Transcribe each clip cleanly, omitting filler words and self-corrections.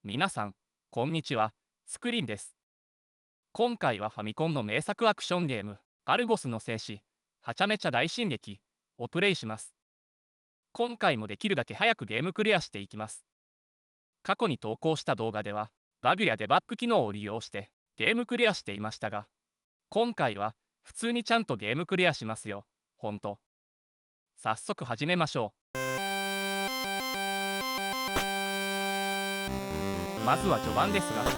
皆さん、こんにちは。スクリーンです。今回はファミコンの名作アクションゲーム、アルゴスの戦士、はちゃめちゃ大進撃をプレイします。今回もできるだけ早くゲームクリアしていきます。過去に投稿した動画では、バグやデバッグ機能を利用してゲームクリアしていましたが、今回は普通にちゃんとゲームクリアしますよ。ほんと。早速始めましょう。まずは序盤ですが、ほ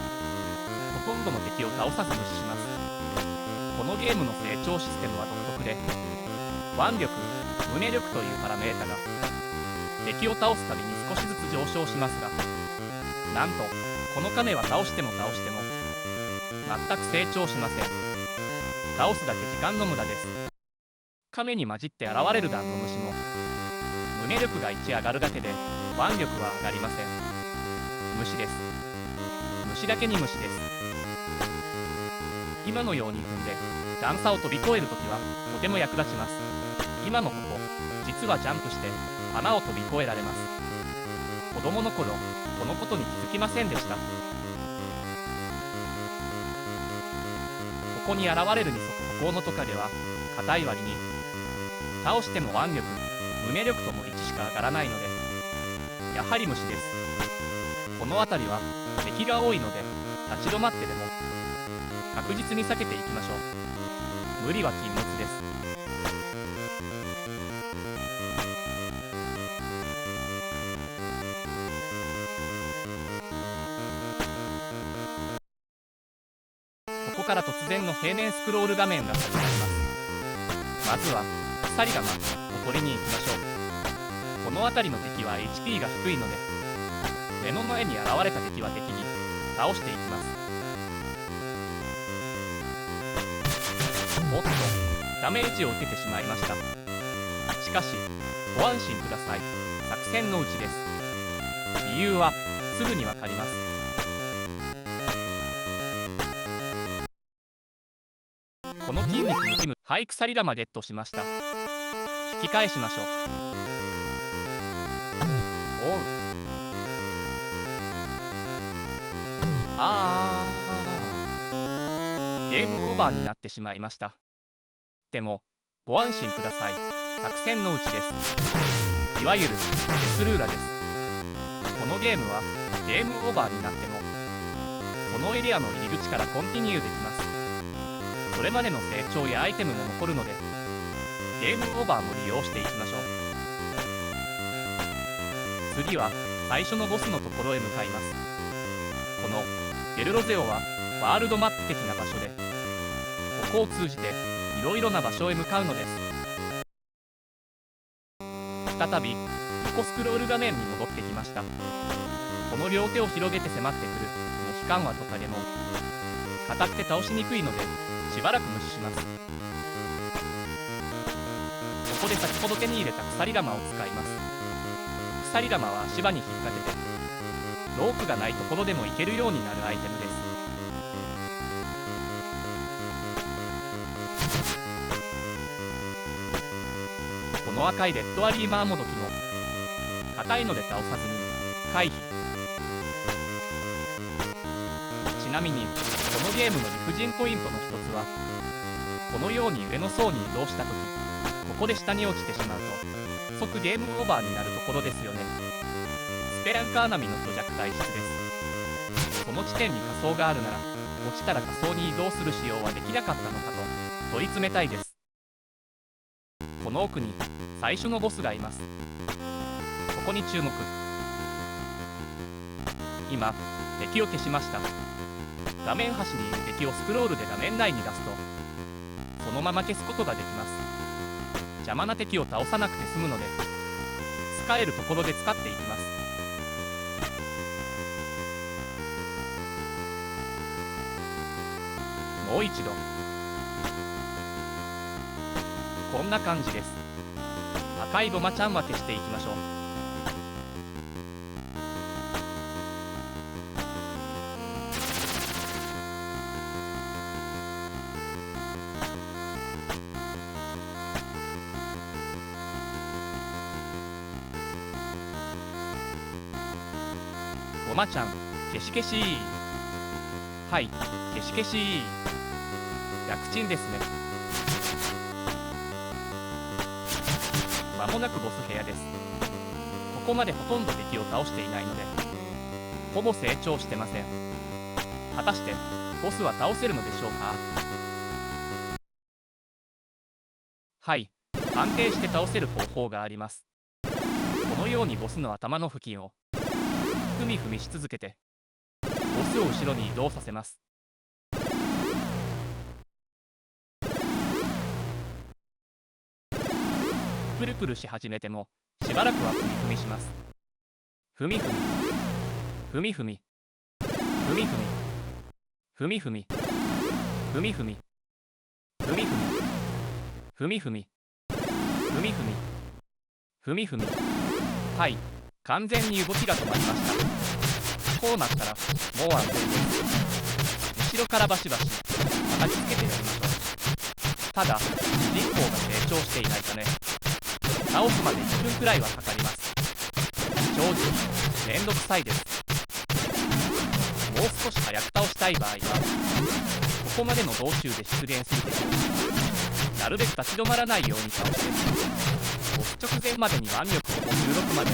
とんどの敵を倒さず無視します。このゲームの成長システムは独特で、腕力、胸力というパラメータが敵を倒すたびに少しずつ上昇しますが、なんとこの亀は倒しても全く成長しません。倒すだけ時間の無駄です。亀に混じって現れるダンゴムシも胸力が1上がるだけで腕力は上がりません。無視です。虫だけに無視です。今のように踏んで段差を飛び越えるときはとても役立ちます。今のここ、実はジャンプして穴を飛び越えられます。子供の頃、このことに気づきませんでした。ここに現れる二足歩行のトカゲは硬い割に倒しても腕力、胸力とも1しか上がらないので、やはり無視です。この辺りは敵が多いので立ち止まってでも確実に避けていきましょう。無理は禁物です。ここから突然の平面スクロール画面が始まります。まずは鎖釜を取りに行きましょう。この辺りの敵は HP が低いので、目の前に現れた敵は敵に倒していきます。おっと、ダメージを受けてしまいました。しかしご安心ください。作戦のうちです。理由はすぐにわかります。この筋肉にジムはい鎖玉ゲットしました。引き返しましょう。おう、ゲームオーバーになってしまいました。でもご安心ください。作戦のうちです。いわゆるデスルーラです。このゲームはゲームオーバーになってもこのエリアの入り口からコンティニューできます。それまでの成長やアイテムも残るので、ゲームオーバーも利用していきましょう。次は最初のボスのところへ向かいます。このゲルロゼオはワールドマップ的な場所で、ここを通じていろいろな場所へ向かうのです。再び横スクロール画面に戻ってきました。この両手を広げて迫ってくるモヒカンはトカゲも硬くて倒しにくいのでしばらく無視します。ここで先ほど手に入れた鎖玉を使います。鎖玉は足場に引っ掛けてロープがないところでも行けるようになるアイテムです。この赤いレッドアリーマーモドキも硬いので倒さずに回避。ちなみにこのゲームの理不尽ポイントの一つは、このように上の層に移動した時、ここで下に落ちてしまうと即ゲームオーバーになるところですよね。スペランカーナミの虚弱体質です。その地点に仮想があるなら、落ちたら仮想に移動する仕様はできなかったのかと問い詰めたいです。この奥に最初のボスがいます。ここに注目。今敵を消しました。画面端にいる敵をスクロールで画面内に出すとそのまま消すことができます。邪魔な敵を倒さなくて済むので、使えるところで使っていきます。もう一度。こんな感じです。赤いゴマちゃんは消していきましょう。ゴマちゃん消し消し。はい、消し消し。楽ちんですね。間もなくボス部屋です。ここまでほとんど敵を倒していないので、ほぼ成長してません。果たしてボスは倒せるのでしょうか。はい、安定して倒せる方法があります。このようにボスの頭の付近をふみふみし続けて、ボスを後ろに移動させます。プルプルし始めてもしばらくはふみふみします。ふみふみふみふみふみふみふみふみふみふみふみふみふみふみふみふみふみふみ。はい、完全に動きが止まりました。こうなったらもう安全です。後ろからバシバシ叩きつけてやりましょう。ただ主人公が成長していないため倒すまで1分くらいはかかります。正直めんどくさいです。もう少し早く倒したい場合はここまでの道中で出現する敵をなるべく立ち止まらないように倒してボス直前までに腕力を56まで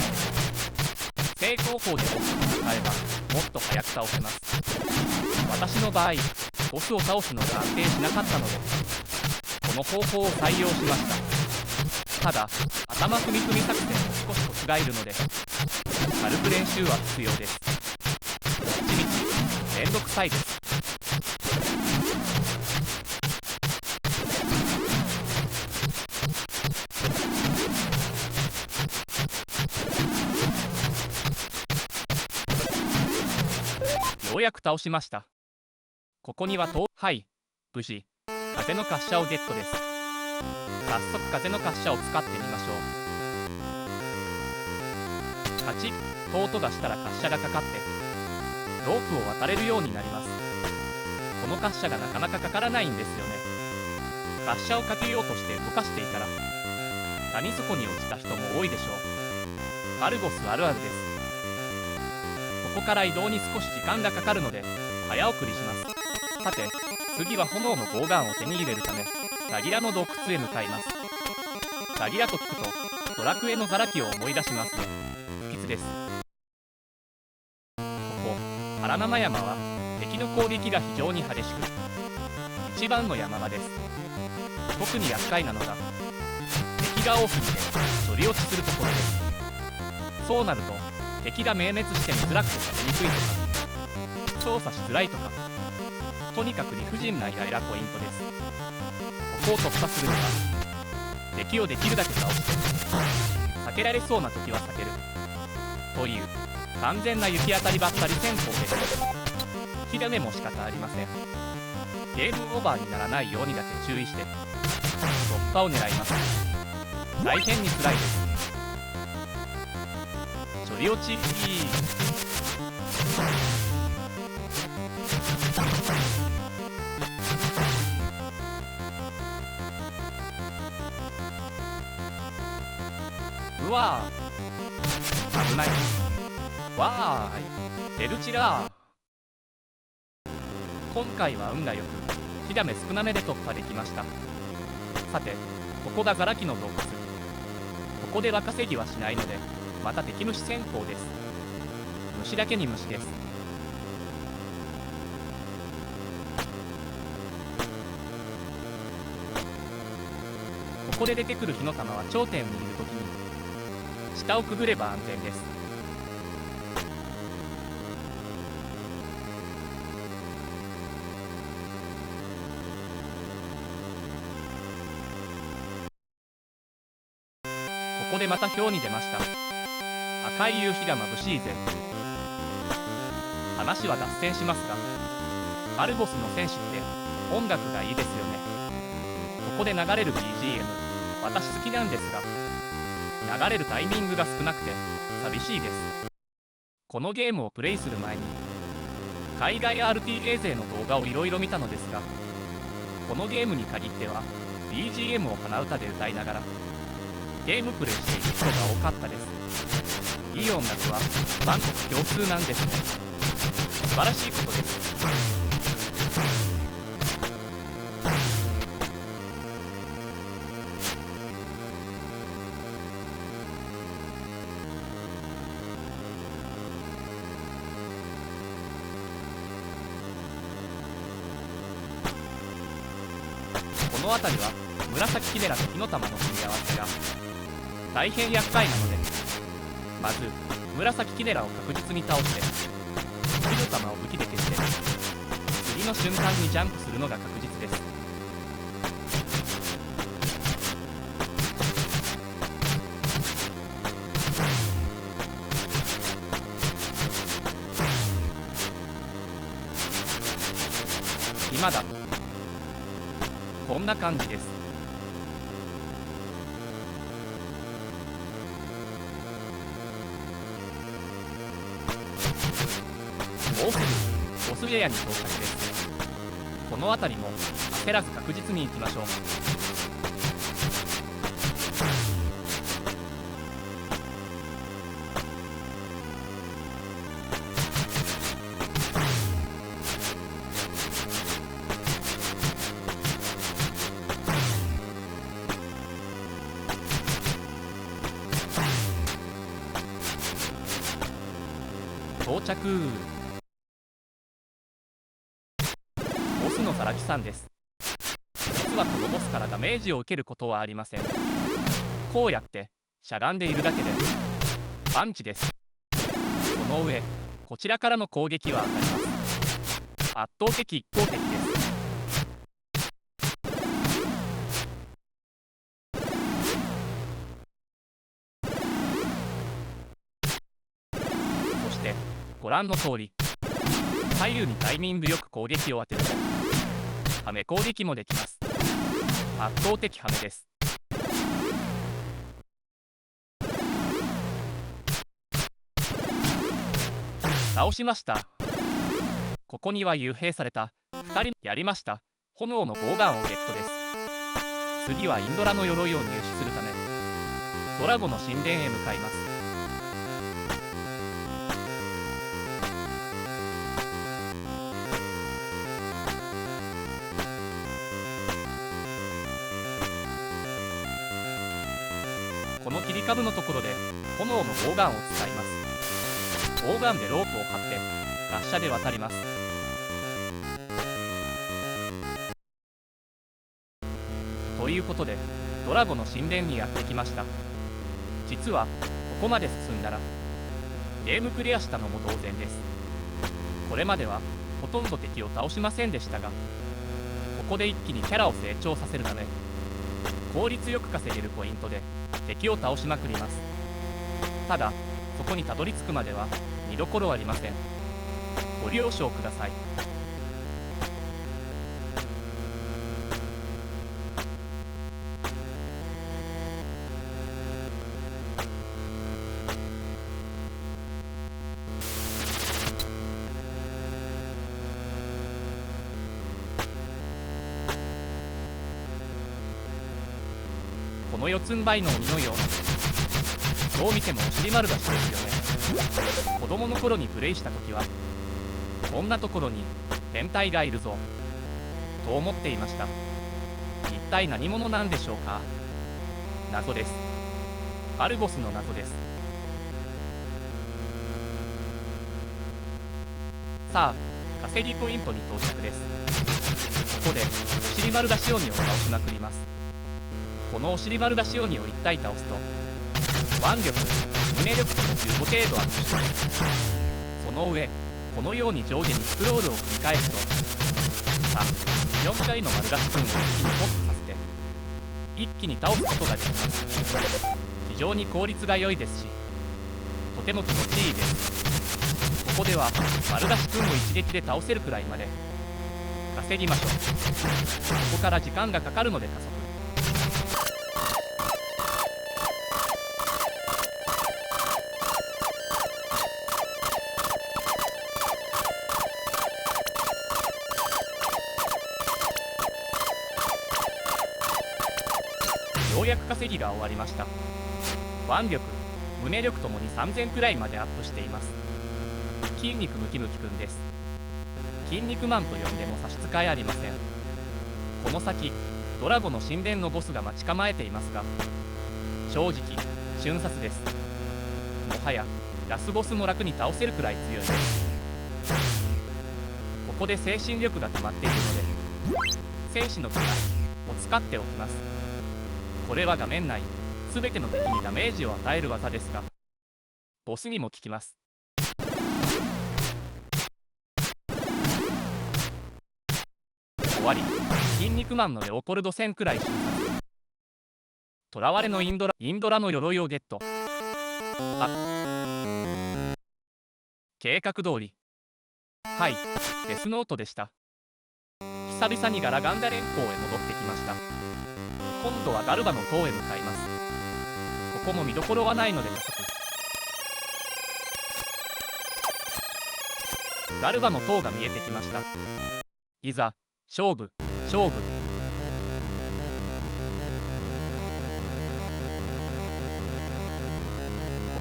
正攻法でボスと戦えばもっと早く倒せます。私の場合ボスを倒すのが安定しなかったのでこの方法を採用しました。ただ頭踏み踏み作戦も少しコツがいるので軽く練習は必要です。どっちみちめんどくさいです。ようやく倒しました。ここにははい、無事風の滑車をゲットです。早速風の滑車を使ってみましょう。カチッと音がしたら滑車がかかってロープを渡れるようになります。この滑車がなかなかかからないんですよね。滑車をかけようとして動かしていたら谷底に落ちた人も多いでしょう。アルゴスあるあるです。ここから移動に少し時間がかかるので早送りします。さて次は炎のゴーガンを手に入れるためザギラの洞窟へ向かいます。ザギラと聞くとドラクエのザラキを思い出しますね。不吉です。ここ荒生山は敵の攻撃が非常に激しく一番の山場です。特に厄介なのが敵が多すぎて処理落ちするところです。そうなると敵が明滅して見づらくて食べにくいとか操作しづらいとかとにかく理不尽なイライラポイントです。ここを突破するには敵をできるだけ倒して避けられそうな時は避けるという完全な行き当たりばったり戦法です。火ダメも仕方ありません。ゲームオーバーにならないようにだけ注意して突破を狙います。大変に辛いです。処理落ちうわー危ない。わーいテルチラー。今回は運がよく火ダメ少なめで突破できました。さてここがザラキの洞窟。ここで若稼ぎはしないのでまた敵虫先行です。虫だけに虫です。ここで出てくる火の玉は頂点にいるときに下をくぐれば安全です。ここでまた表に出ました。赤い夕日が眩しいぜ。話は脱線しますがアルゴスの戦士って音楽がいいですよね。ここで流れる BGM 私好きなんですが流れるタイミングが少なくて寂しいです。このゲームをプレイする前に海外 RTA 勢の動画をいろいろ見たのですがこのゲームに限っては BGM を鼻歌で歌いながらゲームプレイしている人が多かったです。いい音楽は万国共通なんですね。素晴らしいことです。この辺りは紫キメラと火の玉の組み合わせが大変厄介なので、まず紫キメラを確実に倒して火の玉を武器で消して次の瞬間にジャンプするのが確実です。今だこんな感じです。もうすぐボスエアに到着です。この辺りも焦らず確実に行きましょう。到着。ボスのサラキさんです。実はこのボスからダメージを受けることはありません。こうやってしゃがんでいるだけでパンチです。その上こちらからの攻撃は当たります。圧倒的一方的です。そしてご覧の通り左右にタイミングよく攻撃を当てるとハメ攻撃もできます。圧倒的ハメです。倒しました。ここには幽閉された2人。やりました。炎のボウガンをゲットです。次はインドラの鎧を入手するためドラゴの神殿へ向かいます。この切り株のところで炎のボウガンを使います。ボウガンでロープを張って滑車で渡ります。ということでドラゴの神殿にやってきました。実はここまで進んだらゲームクリアしたのも同然です。これまではほとんど敵を倒しませんでしたが、ここで一気にキャラを成長させるため効率よく稼げるポイントで敵を倒しまくります。ただそこにたどり着くまでは見どころありません。ご了承ください。この四つん這いの鬼のような、どう見てもお尻丸出しですよね。子供の頃にプレイした時はこんなところに変態がいるぞと思っていました。一体何者なんでしょうか。謎です。アルゴスの謎です。さあ稼ぎポイントに到着です。ここでお尻丸出し鬼を倒しまくります。このお尻丸出し鬼を1体倒すと腕力、胸力と15程度アップします。その上このように上下にスクロールを繰り返すと4回の丸出し分を一気にホップさせて一気に倒すことができます。非常に効率が良いですしとても気持ちいいです。ここでは丸出し分を一撃で倒せるくらいまで稼ぎましょう。ここから時間がかかるので加速。ようやく稼ぎが終わりました。腕力、胸力ともに3000くらいまでアップしています。筋肉ムキムキくんです。筋肉マンと呼んでも差し支えありません。この先ドラゴの神殿のボスが待ち構えていますが、正直瞬殺です。もはやラスボスも楽に倒せるくらい強いです。ここで精神力が溜まっているので戦士の気概を使っておきます。これは画面内全ての敵にダメージを与える技ですが、ボスにも効きます。終わり。筋肉マンのレオポルド戦くらい瞬殺。囚われのインドラの鎧をゲット。計画通り。はい、デスノートでした。久々にガラガンダ連邦へ戻ってきました。今度はガルバの塔へ向かいます。ここも見どころはないので加速。ガルバの塔が見えてきました。いざ勝負。こ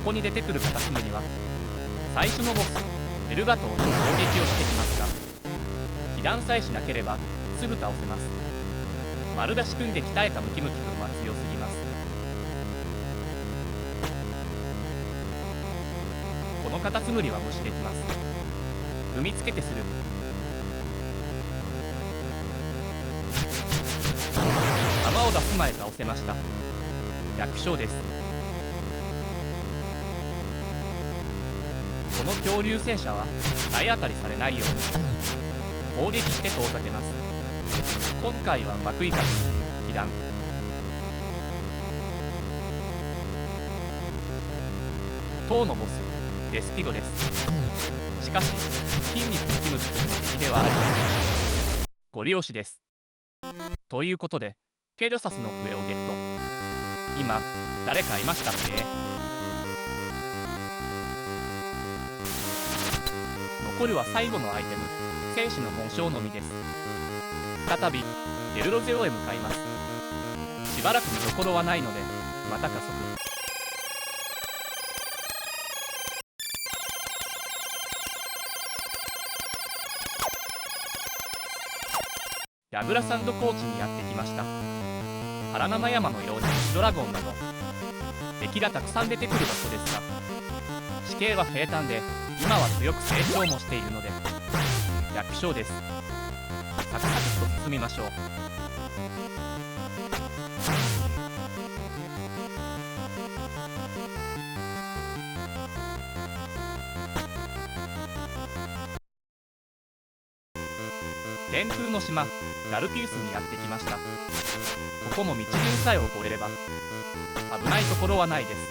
こに出てくるカタツムリは最初のボスベルガトーに攻撃をしてきますが、被弾さえしなければすぐ倒せます。丸出し組んで鍛えたムキムキ君は強すぎます。このカタツムリは無視できます。踏みつけてする。弾を出す前倒せました。楽勝です。この恐竜戦車は体当たりされないように攻撃して遠ざけます。今回はうまくいかず被弾。塔のボスデスピゴです。しかし筋肉ムキムキという敵ではありません。ご利用しです。ということでペルサスの笛をゲット。今誰かいましたっけ。残るは最後のアイテム戦士の紋章のみです。再びデルロゼオへ向かいます。しばらく見どころはないのでまた加速。ヤグラサンド高地にやってきました。荒生山のようにドラゴンなど敵がたくさん出てくる場所ですが、地形は平坦で今は強く成長もしているので楽勝です。サクサクと進みましょう。天空の島ガルピウスにやってきました。ここも道順さえ覚えれば危ないところはないです。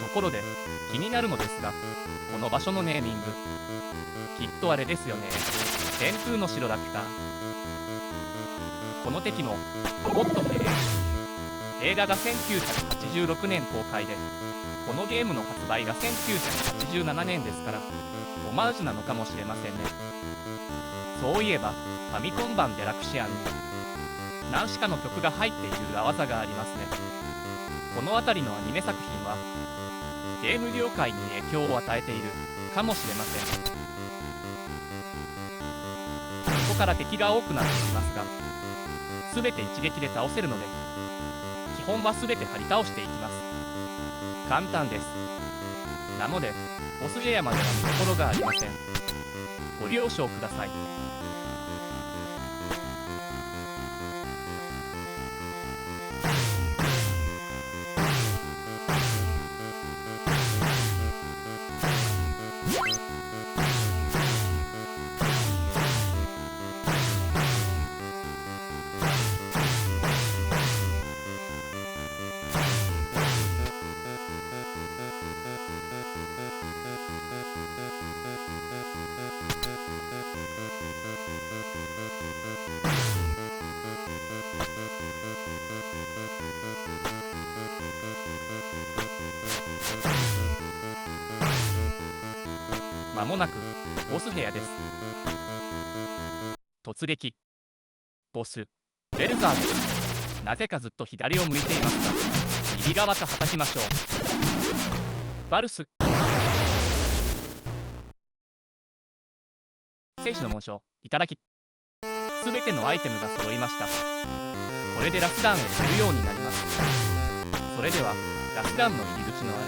ところで気になるのですが、この場所のネーミングきっとあれですよね。天空の城ラピュタ。この敵もロボットって映画が1986年公開で、このゲームの発売が1987年ですから、オマージュなのかもしれませんね。そういえばファミコン版デラクシアンにナウシカの曲が入っている裏技がありますね。この辺りのアニメ作品はゲーム業界に影響を与えているかもしれません。ここから敵が多くなってきますが、全て一撃で倒せるので基本は全て張り倒していきます。簡単です。なのでボスエアまでは見どころがありません。ご了承ください。まもなくボス部屋です。突撃。ボスベルザーです。なぜかずっと左を向いていますが、右側か叩きましょう。バルス聖地の紋章いただき、すべてのアイテムが揃いました。これでラスダンへ飛ぶようになります。それではラスダンの入り口のある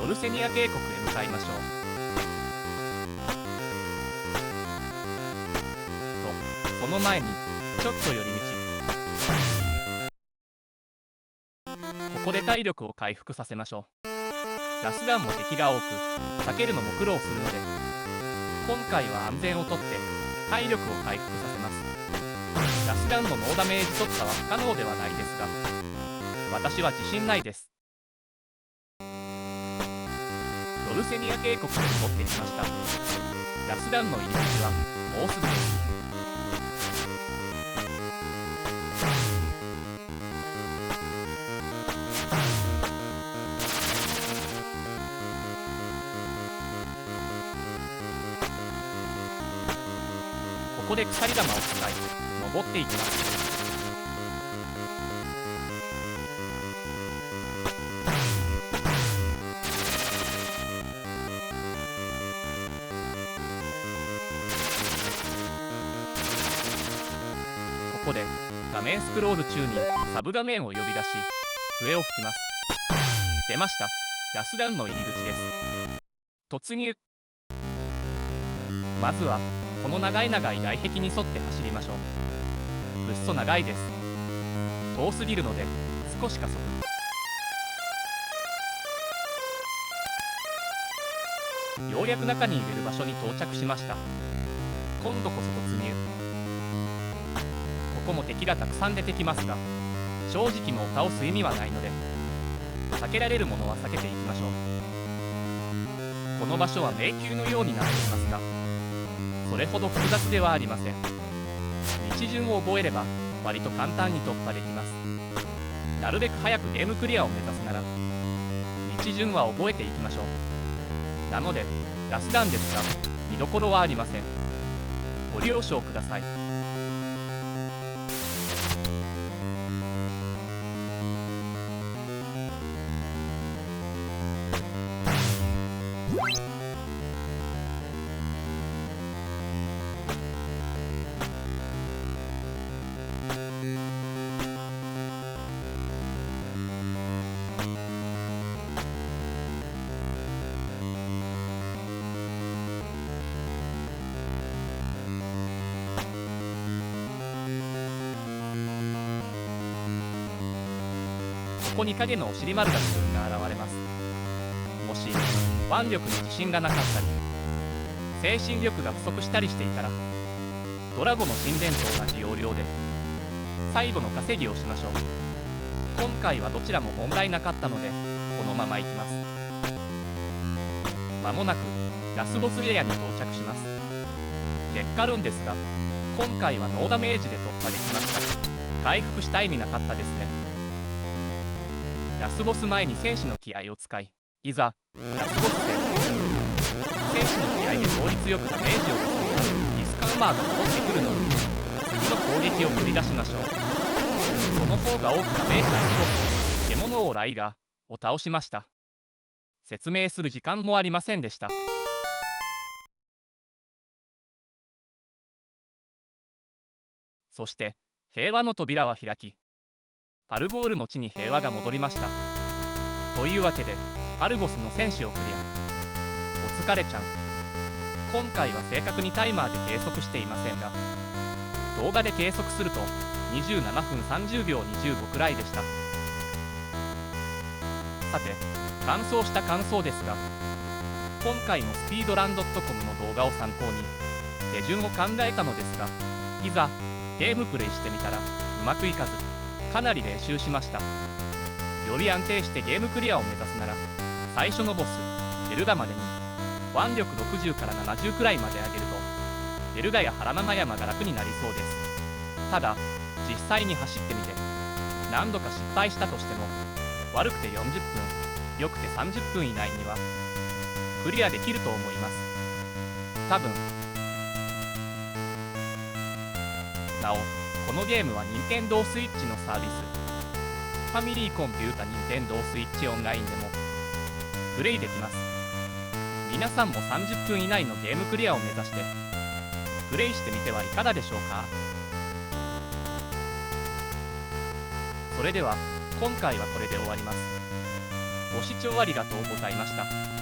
ドルセニア渓谷へ向かいましょう。とその前にちょっと寄り道。ここで体力を回復させましょう。ラスダンも敵が多く避けるのも苦労するので、今回は安全をとって体力を回復させます。ラスダンのノーダメージ突破は不可能ではないですが、私は自信ないです。ドルセニア渓谷に戻ってきました。ラスダンの入り口はもうすぐです。ここで鎖玉を使い登っていきます。ここで画面スクロール中にサブ画面を呼び出し笛を吹きます。出ました。ラスダンの入り口です。突入。まずはこの長い外壁に沿って走りましょう。ぐっそ長いです。遠すぎるので少し加速。ようやく中に入れる場所に到着しました。今度こそ突入。ここも敵がたくさん出てきますが、正直もう倒す意味はないので避けられるものは避けていきましょう。この場所は迷宮のようになっていますが、それほど複雑ではありません。道順を覚えれば割と簡単に突破できます。なるべく早くゲームクリアを目指すなら道順は覚えていきましょう。なのでラスダンですが見どころはありません。ご了承ください。ここに影のお尻丸出し君が現れます。もし腕力に自信がなかったり精神力が不足したりしていたら、ドラゴの神殿と同じ要領で最後の稼ぎをしましょう。今回はどちらも問題なかったのでこのままいきます。まもなくラスボスエリアに到着します。結果論ですが今回はノーダメージで突破できました。回復した意味なかったですね。ラスボス前に戦士の気合を使い、いざラスボス戦。戦士の気合で効率よくダメージを出すディスカウマーが戻ってくるので次の攻撃を繰り出しましょう。その方が多くダメージが入る獣王ライガーを倒しました。説明する時間もありませんでした。そして平和の扉は開き、パルボールの地に平和が戻りました。というわけでパルボスの戦士をクリア。お疲れちゃん。今回は正確にタイマーで計測していませんが、動画で計測すると27分30秒25くらいでした。さて完走した感想ですが、今回のスピードラン .com の動画を参考に手順を考えたのですが、いざゲームプレイしてみたらうまくいかず、かなり練習しました。より安定してゲームクリアを目指すなら、最初のボスベルガまでに腕力60から70くらいまで上げるとベルガや原マ山が楽になりそうです。ただ実際に走ってみて何度か失敗したとしても、悪くて40分良くて30分以内にはクリアできると思います。多分。なおこのゲームは Nintendo Switch のサービスファミリーコンピュータ Nintendo Switch オンラインでもプレイできます。皆さんも30分以内のゲームクリアを目指してプレイしてみてはいかがでしょうか。それでは今回はこれで終わります。ご視聴ありがとうございました。